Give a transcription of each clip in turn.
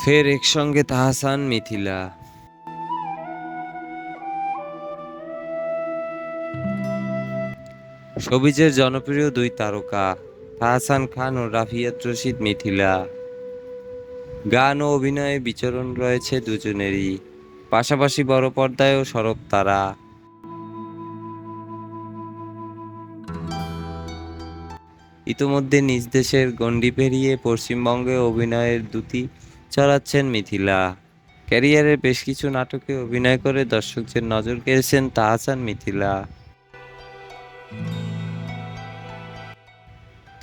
ফের একসঙ্গে তাহসান মিথিলা। শোবিজের জনপ্রিয় দুই তারকা তাহসান খান ও রাফিয়াত রশিদ মিথিলা। গান ও অভিনয়ে বিচরণ রয়েছে দুজনেরই, পাশাপাশি বড় পর্দায়ও সরব তারা। ইতোমধ্যে নিজ দেশের গণ্ডি পেরিয়ে পশ্চিমবঙ্গে অভিনয়ের দ্যুতি চালাচ্ছেন মিথিলা। ক্যারিয়ারের বেশ কিছু নাটকে অভিনয় করে দর্শকদের নজর কেড়েছেন তাহসান মিথিলা।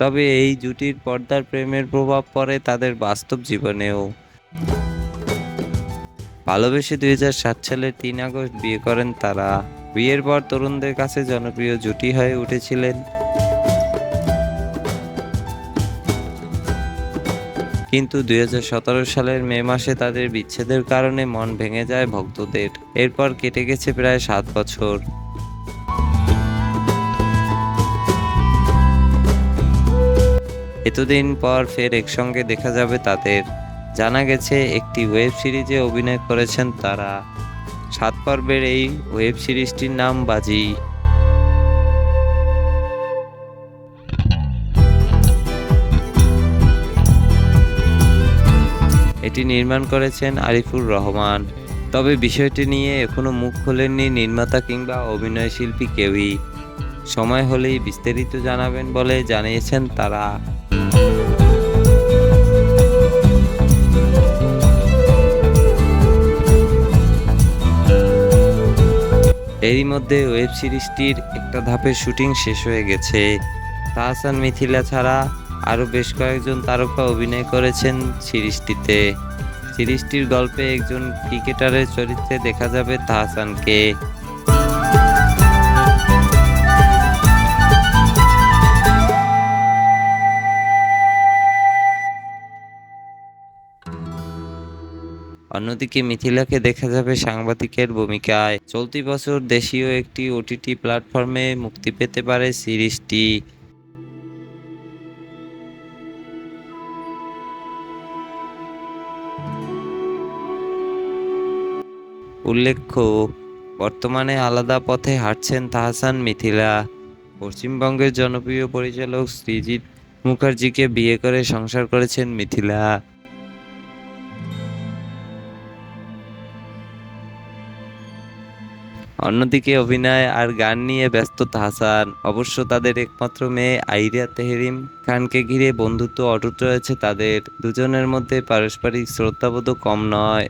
তবে এই জুটির পর্দার প্রেমের প্রভাব পড়ে তাদের বাস্তব জীবনেও। ভালোবেসে 2007 সালের 3 আগস্ট বিয়ে করেন তারা। বিয়ের পর তরুণদের কাছে জনপ্রিয় জুটি হয়ে উঠেছিলেন। কিন্তু 2017 সালের মে মাসে তাদের বিচ্ছেদের কারণে মন ভেঙে যায় ভক্তদের। এরপর কেটে গেছে প্রায় 7 বছর। এতদিন পর ফের একসঙ্গে দেখা যাবে তাদের। জানা গেছে একটি ওয়েব সিরিজে অভিনয় করেছেন তারা। 7 পর্বের এই ওয়েব সিরিজটির নাম বাজি। এটি নির্মাণ করেছেন আরিফুর রহমান। তবে বিষয়টি নিয়ে এখনো মুখ খোলেননি নির্মাতা কিংবা অভিনয় শিল্পী কেউই। সময় হলেই বিস্তারিত জানাবেন বলে জানিয়েছেন তারা। এরই মধ্যে ওয়েব সিরিজটির একটা ধাপের শুটিং শেষ হয়ে গেছে। তাহসান মিথিলা ছাড়া আরও বেশ কয়েকজন তারকা অভিনয় করেছেন সিরিজটিতে। সিরিজটির গল্পে একজন ক্রিকেটারের চরিত্রে দেখা যাবে তাহসানকে। অন্যদিকে মিথিলাকে দেখা যাবে সাংবাদিকের ভূমিকায়। চলতি বছর দেশীয় একটি ওটিটি প্ল্যাটফর্মে মুক্তি পেতে পারে সিরিজটি। উল্লেখ্য, বর্তমানে আলাদা পথে হাঁটছেন তাহসান মিথিলা। পশ্চিমবঙ্গের জনপ্রিয় পরিচালক সৃজিত মুখার্জিকে বিয়ে করে সংসার করেছেন মিথিলা। অন্যদিকে অভিনয় আর গান নিয়ে ব্যস্ত তাহসান। অবশ্য তাদের একমাত্র মেয়ে আইরা তেহরিম খানকে ঘিরে বন্ধুত্ব অটুট রয়েছে তাদের। দুজনের মধ্যে পারস্পরিক শ্রদ্ধাবোধও কম নয়।